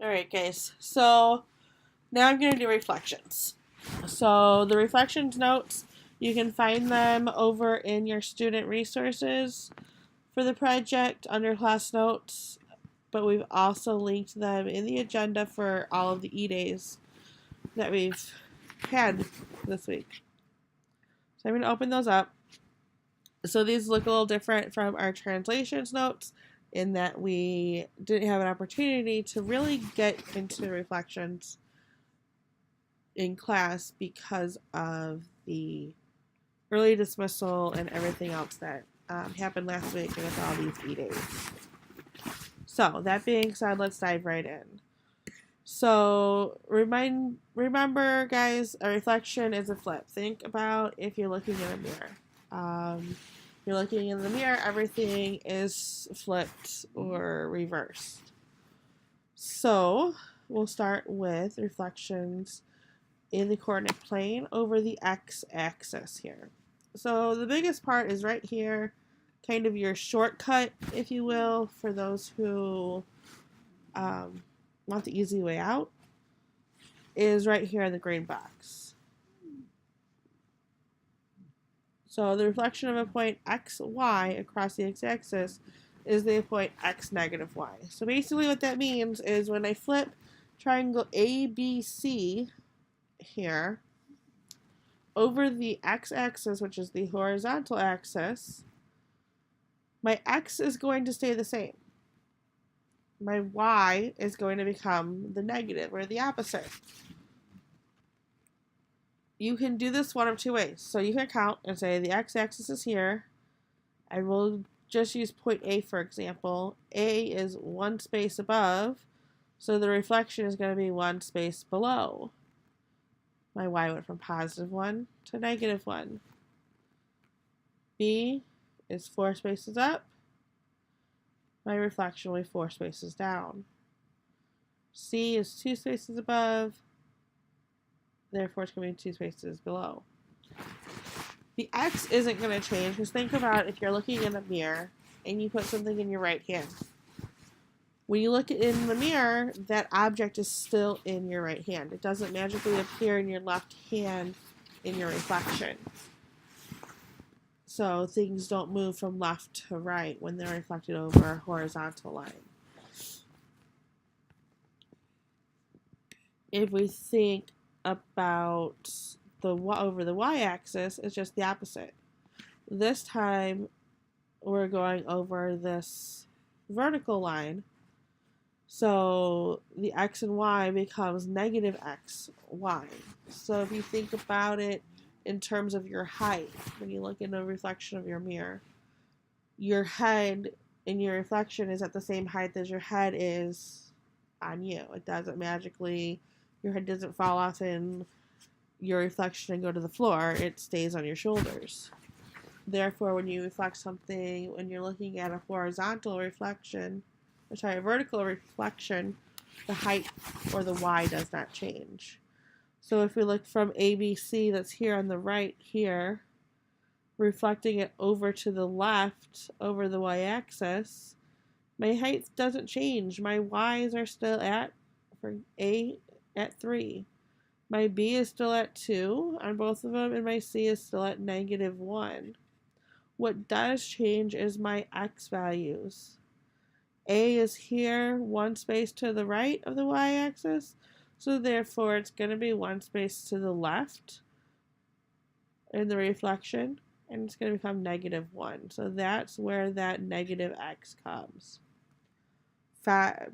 Alright, guys. So now I'm going to do reflections. So the reflections notes, you can find them over in your student resources for the project under class notes, but we've also linked them in the agenda for all of the E-days that we've had this week. So I'm going to open those up. So these look a little different from our translations notes in that we didn't have an opportunity to really get into reflections in class because of the early dismissal and everything else that happened last week with all these E-days. So that being said, let's dive right in. So remember, guys, a reflection is a flip. Think about if you're looking in a mirror. You're looking in the mirror, everything is flipped or reversed. So we'll start with reflections in the coordinate plane over the x-axis here. So the biggest part is right here, kind of your shortcut, if you will, for those who want the easy way out, is right here in the green box. So the reflection of a point x, y across the x-axis is the point x negative y. So basically what that means is when I flip triangle ABC here over the x-axis, which is the horizontal axis, my x is going to stay the same. My y is going to become the negative or the opposite. You can do this one of two ways. So you can count and say the x-axis is here. I will just use point A for example. A is one space above, so the reflection is going to be one space below. My y went from positive 1 to negative 1. B is 4 spaces up. My reflection will be 4 spaces down. C is 2 spaces above. Therefore, it's going to be 2 spaces below. The x isn't going to change because think about if you're looking in a mirror and you put something in your right hand. When you look in the mirror, that object is still in your right hand. It doesn't magically appear in your left hand in your reflection. So things don't move from left to right when they're reflected over a horizontal line. If we think about over the y-axis, it's just the opposite. This time, we're going over this vertical line. So the x and y becomes negative x, y. So if you think about it in terms of your height, when you look in a reflection of your mirror, your head in your reflection is at the same height as your head is on you. It doesn't magically, your head doesn't fall off in your reflection and go to the floor. It stays on your shoulders. Therefore, when you reflect something, when you're looking at a horizontal reflection, a vertical reflection, the height or the y does not change. So if we look from ABC that's here on the right here, reflecting it over to the left over the y-axis, my height doesn't change. My y's are still for A at 3. My B is still at 2 on both of them, and my C is still at negative 1. What does change is my x values. A is here, one space to the right of the y-axis, so therefore it's going to be one space to the left in the reflection, and it's going to become negative 1. So that's where that negative x comes.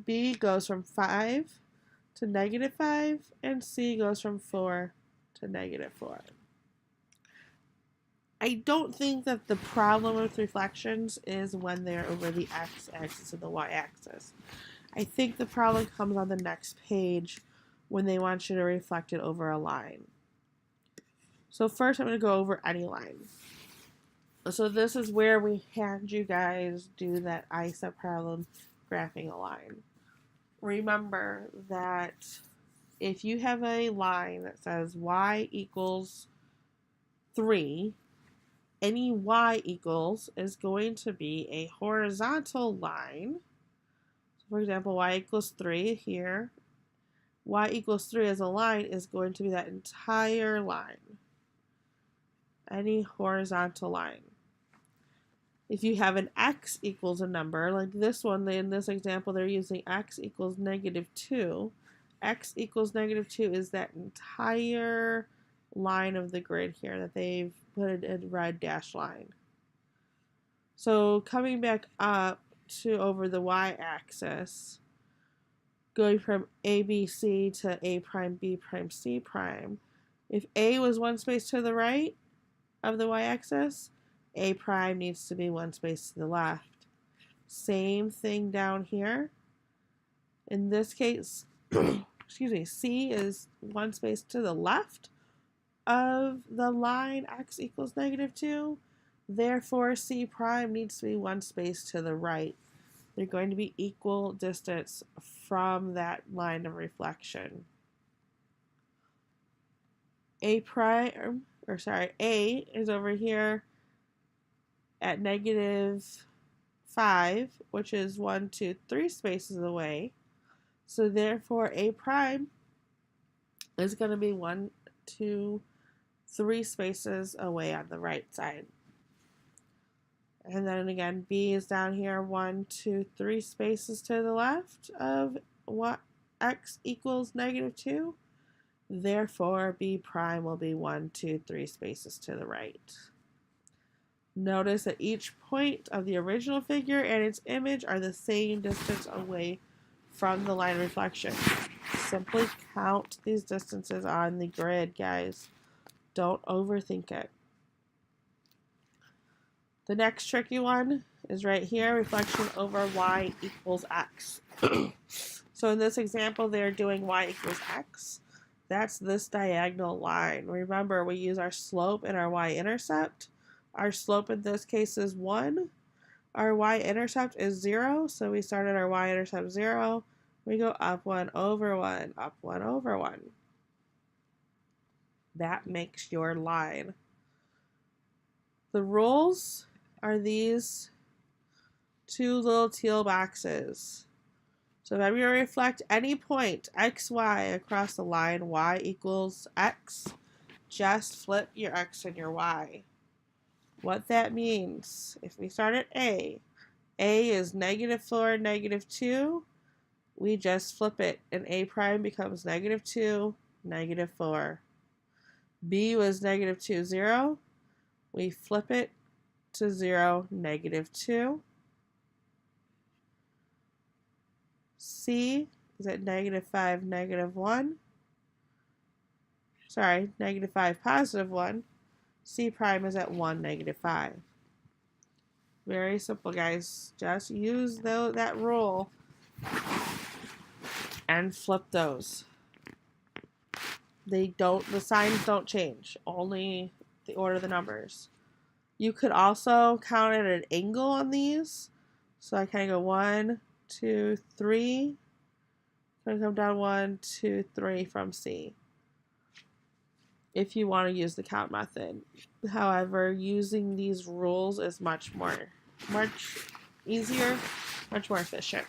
B goes from 5 to negative 5, and C goes from 4 to negative 4. I don't think that the problem with reflections is when they're over the x-axis and the y-axis. I think the problem comes on the next page when they want you to reflect it over a line. So first I'm going to go over any line. So this is where we had you guys do that ISA problem graphing a line. Remember that if you have a line that says y equals 3, any y equals is going to be a horizontal line. For example, y equals 3 here. Y equals 3 as a line is going to be that entire line. Any horizontal line. If you have an x equals a number, like this one, in this example, they're using x equals -2. X equals -2 is that entire line of the grid here that they've put a red dashed line. So coming back up to over the y-axis, going from ABC to A prime, B prime, C prime, if A was one space to the right of the y-axis, A prime needs to be one space to the left. Same thing down here. In this case, excuse me, C is one space to the left of the line x equals -2. Therefore, C prime needs to be one space to the right. They're going to be equal distance from that line of reflection. A is over here at -5, which is 1, 2, 3 spaces away. So therefore, A prime is going to be 1, 2, 3 spaces away on the right side. And then again, B is down here 1, 2, 3 spaces to the left of what x equals -2. Therefore, B prime will be 1, 2, 3 spaces to the right. Notice that each point of the original figure and its image are the same distance away from the line of reflection. Simply count these distances on the grid, guys. Don't overthink it. The next tricky one is right here, reflection over y equals x. So in this example, they're doing y equals x. That's this diagonal line. Remember, we use our slope and our y-intercept. Our slope in this case is 1. Our y-intercept is 0, so we start at our y-intercept 0. We go up 1 over 1, up 1 over 1. That makes your line. The rules are these two little teal boxes. So if I'm going to reflect any point x, y across the line y equals x, just flip your x and your y. What that means, if we start at A is -4, -2, we just flip it and A prime becomes -2, -4. B was -2, 0. We flip it to 0, -2. C is at -5, -1. Sorry, -5, +1. C prime is at 1, -5. Very simple, guys. Just use that rule and flip those. The signs don't change, only the order of the numbers. You could also count at an angle on these. So I kind of go 1, 2, 3. I'm going to come down 1, 2, 3 from C. If you want to use the count method. However, using these rules is much easier, much more efficient.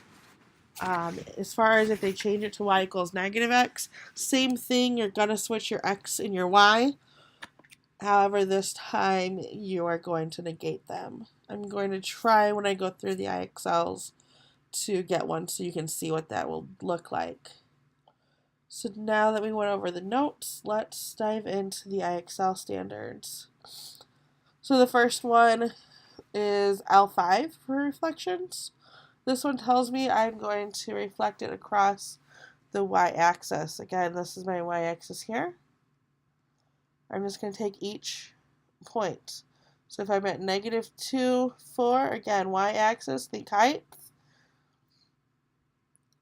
As far as if they change it to y equals -x, same thing, you're going to switch your x and your y. However, this time you are going to negate them. I'm going to try when I go through the IXLs to get one so you can see what that will look like. So now that we went over the notes, let's dive into the IXL standards. So the first one is L5 for reflections. This one tells me I'm going to reflect it across the y-axis. Again, this is my y-axis here. I'm just going to take each point. So if I'm at -2, 4, again, y-axis, think height.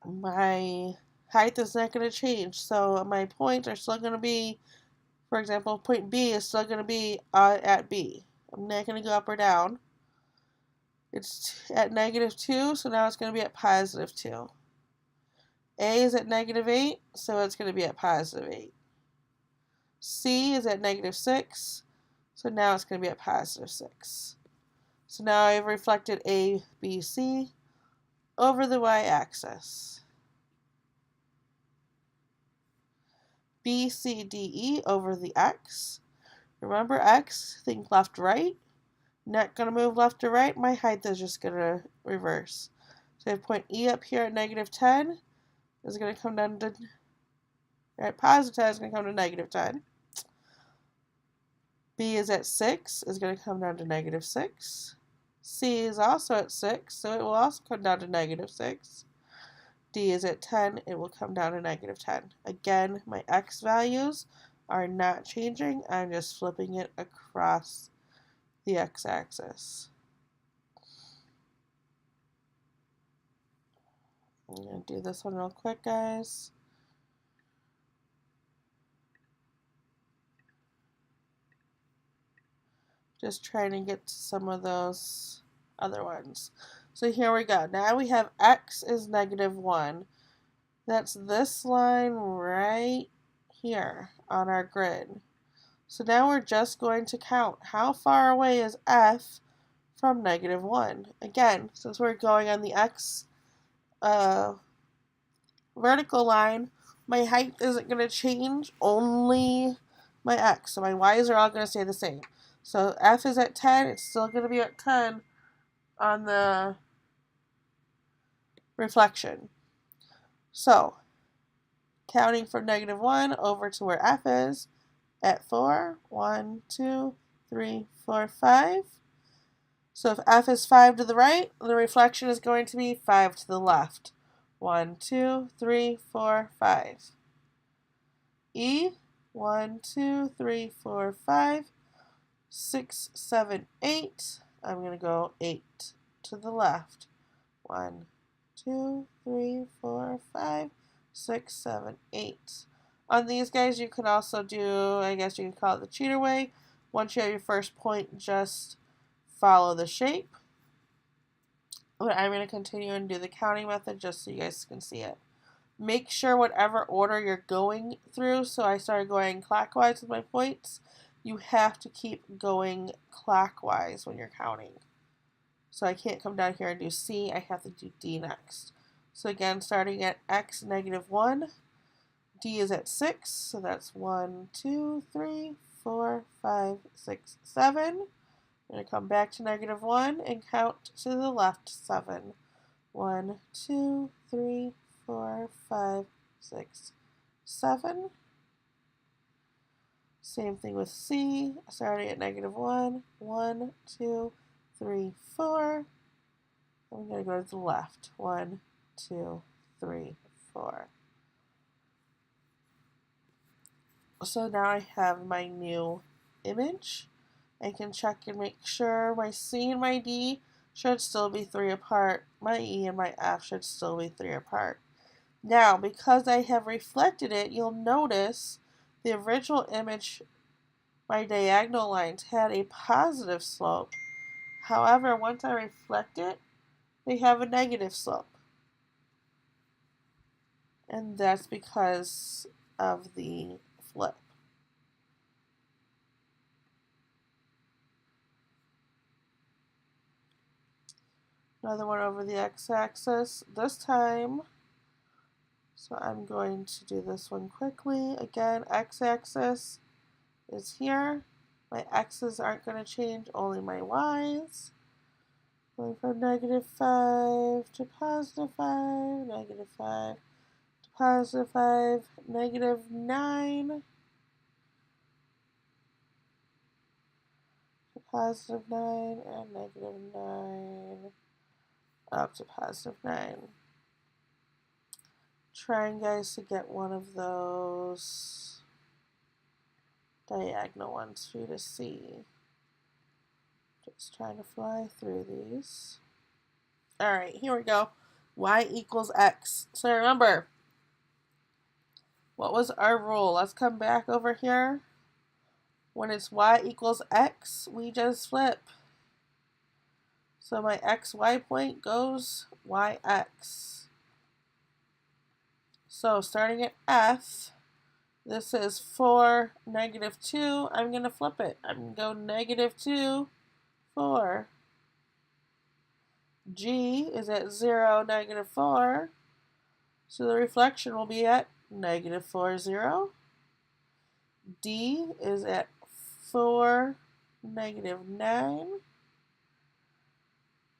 My height is not going to change, so my points are still going to be, for example, point B is still going to be at B. I'm not going to go up or down. It's at -2, so now it's going to be at +2. A is at -8, so it's going to be at +8. C is at -6, so now it's going to be at +6. So now I've reflected A, B, C. over the y-axis. B, C, D, E over the x. Remember x, think left, right. Not going to move left or right. My height is just going to reverse. So I have point E up here at negative 10. Is going to come down to, at positive 10 is going to come to negative 10. B is at 6, is going to come down to negative 6. C is also at 6, so it will also come down to negative 6. D is at 10, it will come down to negative 10. Again, my x values are not changing. I'm just flipping it across the x-axis. I'm going to do this one real quick, guys. Just trying to get to some of those other ones. So here we go. Now we have x is negative 1. That's this line right here on our grid. So now we're just going to count how far away is f from negative 1. Again, since we're going on the x vertical line, my height isn't going to change, only my x. So my y's are all going to stay the same. So f is at 10, it's still going to be at 10 on the reflection. So, counting from negative 1 over to where f is, at 4, 1, 2, 3, 4, 5. So if f is 5 to the right, the reflection is going to be 5 to the left. 1, 2, 3, 4, 5. E, 1, 2, 3, 4, 5, 6, 7, 8. I'm going to go 8 to the left. 1, 2, 3, 4, 5, 6, 7, 8. On these guys, you can also do, I guess you can call it the cheater way. Once you have your first point, just follow the shape. But I'm going to continue and do the counting method just so you guys can see it. Make sure whatever order you're going through, so I started going clockwise with my points, you have to keep going clockwise when you're counting. So I can't come down here and do C, I have to do D next. So again, starting at x negative 1, D is at 6, so that's 1, 2, 3, 4, 5, 6, 7. I'm going to come back to negative 1 and count to the left 7. 1, 2, 3, 4, 5, 6, 7. Same thing with C, starting at negative 1. 1, 2, 3, 4. I'm going to go to the left. 1, 2, 3, 4. So now I have my new image. I can check and make sure my C and my D should still be 3 apart. My E and my F should still be 3 apart. Now, because I have reflected it, you'll notice the original image, my diagonal lines, had a positive slope. However, once I reflect it, they have a negative slope. And that's because of the flip. Another one over the x-axis this time. So I'm going to do this one quickly. Again, x-axis is here. My x's aren't going to change, only my y's. Going from negative 5 to positive 5, negative 5 to positive 5, negative 9 to positive 9, and negative 9 up to positive 9. Trying, guys, to get one of those diagonal ones for you to see. Just trying to fly through these. Alright, here we go. Y equals x. So remember, what was our rule? Let's come back over here. When it's y equals x, we just flip. So my xy point goes yx. So starting at f, this is 4, negative 2. I'm going to flip it. I'm going to go negative 2, 4. G is at 0, -4. So the reflection will be at -4, 0. D is at 4, -9.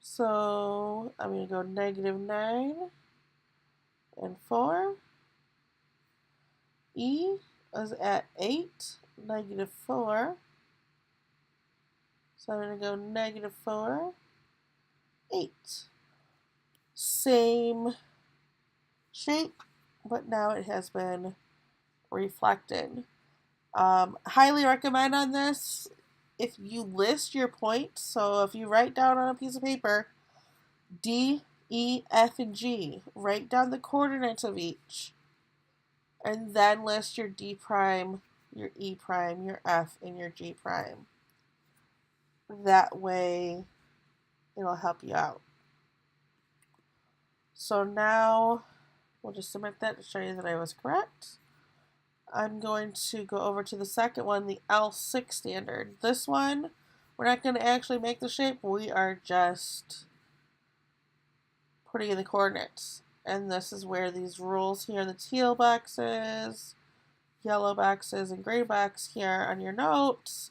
So I'm going to go -9 and 4. E is at 8, -4. So I'm going to go -4, 8. Same shape, but now it has been reflected. Highly recommend on this if you list your points. So if you write down on a piece of paper D, E, F, and G, write down the coordinates of each, and then list your D prime, your E prime, your F, and your G prime. That way it'll help you out. So now we'll just submit that to show you that I was correct. I'm going to go over to the second one, the L6 standard. This one, we're not going to actually make the shape. We are just putting in the coordinates. And this is where these rules here, the teal boxes, yellow boxes, and gray box here on your notes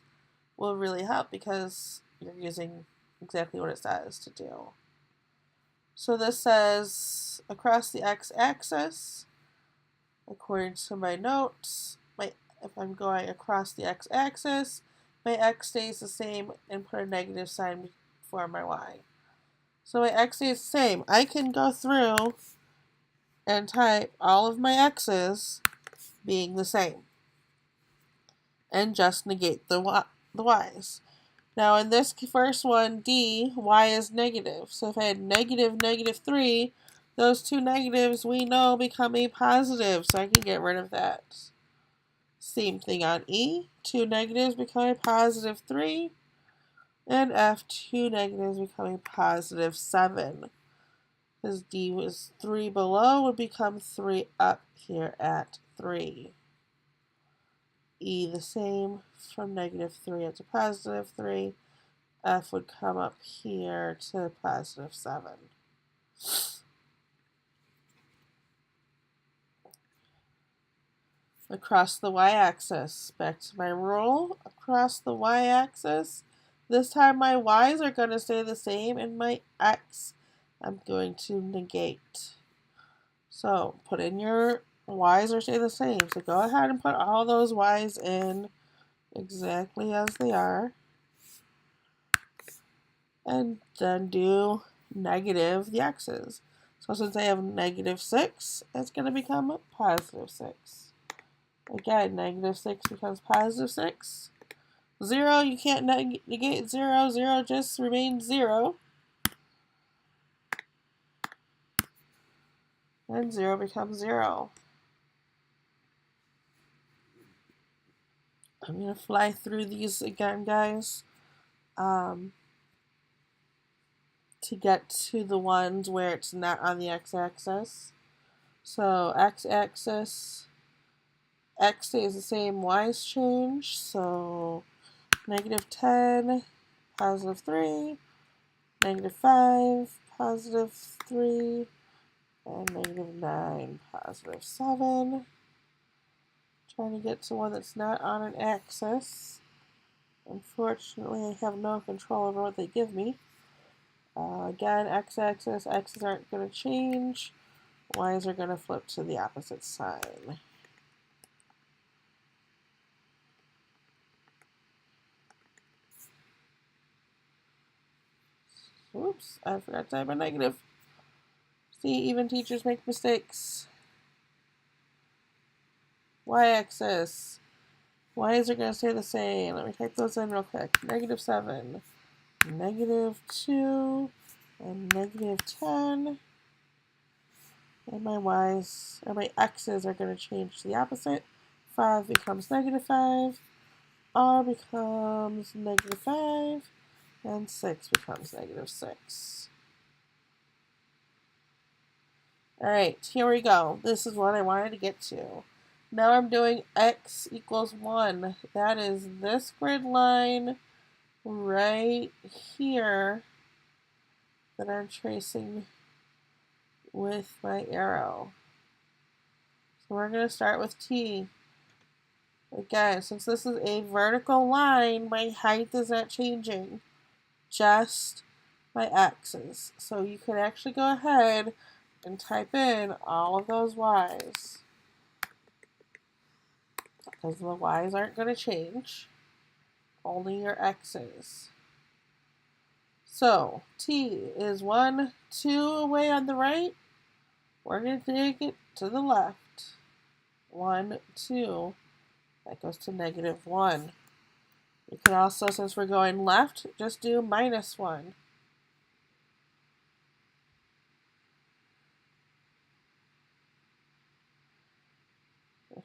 will really help because you're using exactly what it says to do. So this says across the x-axis, according to my notes, if I'm going across the x-axis, my x stays the same and put a negative sign before my y. So my x stays the same. I can go through and type all of my x's being the same and just negate the y's. Now in this first one, D, y is negative. So if I had -3, those two negatives we know become a positive, so I can get rid of that. Same thing on E, 2 negatives become a +3, and F, 2 negatives become a +7. Because D was 3 below, would become 3 up here at 3. E the same, from -3 up to +3. F would come up here to +7. Across the y-axis, back to my rule, across the y-axis, this time my y's are going to stay the same and my x I'm going to negate. So put in your y's are stay the same. So go ahead and put all those y's in exactly as they are. And then do negative the x's. So since I have -6, it's going to become a +6. Again, -6 becomes +6. 0, you can't negate 0. 0 just remains 0. And 0 becomes 0. I'm going to fly through these again, guys, to get to the ones where it's not on the x-axis. So x-axis, x stays the same, y's change. So -10, +3, -5, +3, and -9, +7. Trying to get to one that's not on an axis. Unfortunately, I have no control over what they give me. Again, x-axis, x's aren't going to change. Y's are going to flip to the opposite sign. Oops, I forgot to type a negative. See, even teachers make mistakes. Y-axis. Y's are going to stay the same. Let me type those in real quick. -7, -2, and -10. And my y's, or my x's are going to change to the opposite. 5 becomes -5. R becomes -5. And 6 becomes -6. Alright, here we go. This is what I wanted to get to. Now I'm doing x equals 1. That is this grid line right here that I'm tracing with my arrow. So we're going to start with T. Again, since this is a vertical line, my height is not changing, just my x's. So you could actually go ahead and type in all of those y's, because the y's aren't going to change, only your x's. So T is 1, 2 away on the right. We're going to take it to the left. 1, 2. That goes to -1. You can also, since we're going left, just do -1.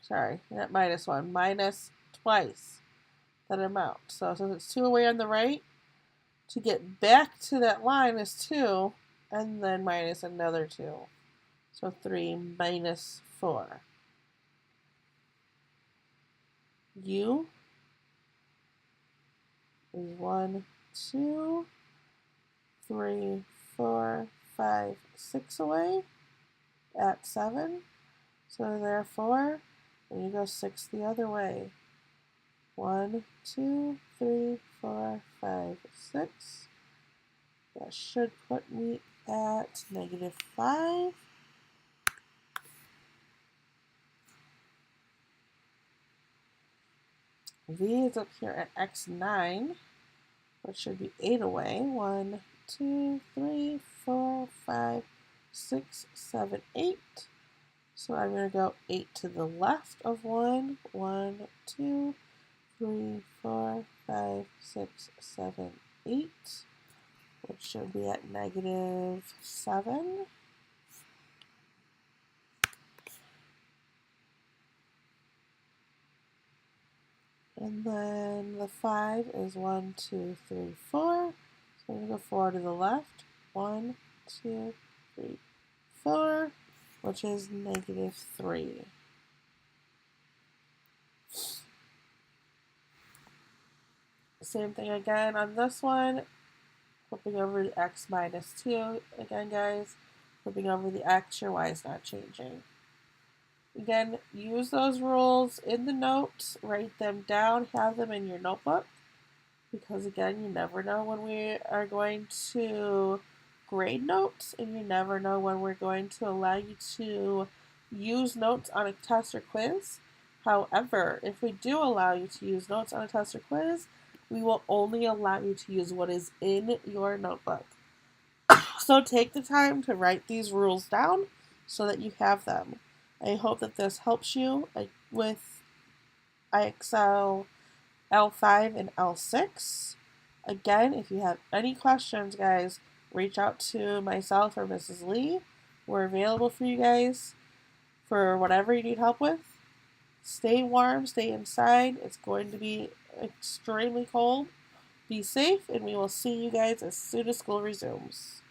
Sorry, not -1. Minus twice that amount. So since it's 2 away on the right, to get back to that line is 2, and then minus another 2. So 3 minus 4. U is 1, 2, 3, 4, 5, 6 away at 7. So therefore, when you go 6 the other way, 1, 2, 3, 4, 5, 6. That should put me at -5. V is up here at x9, which should be 8 away. 1, 2, 3, 4, 5, 6, 7, 8. So I'm going to go 8 to the left of 1. 1, 2, 3, 4, 5, 6, 7, 8. Which should be at -7. And then the 5 is 1, 2, 3, 4. So I'm going to go 4 to the left. 1, 2, 3, 4, which is -3. Same thing again on this one. Flipping over the x -2. Again, guys, flipping over the x, your y is not changing. Again, use those rules in the notes, write them down, have them in your notebook, because again, you never know when we are going to grade notes, and you never know when we're going to allow you to use notes on a test or quiz. However, if we do allow you to use notes on a test or quiz, we will only allow you to use what is in your notebook. So take the time to write these rules down so that you have them. I hope that this helps you with IXL L5 and L6. Again, if you have any questions, guys, reach out to myself or Mrs. Lee. We're available for you guys for whatever you need help with. Stay warm, stay inside. It's going to be extremely cold. Be safe, and we will see you guys as soon as school resumes.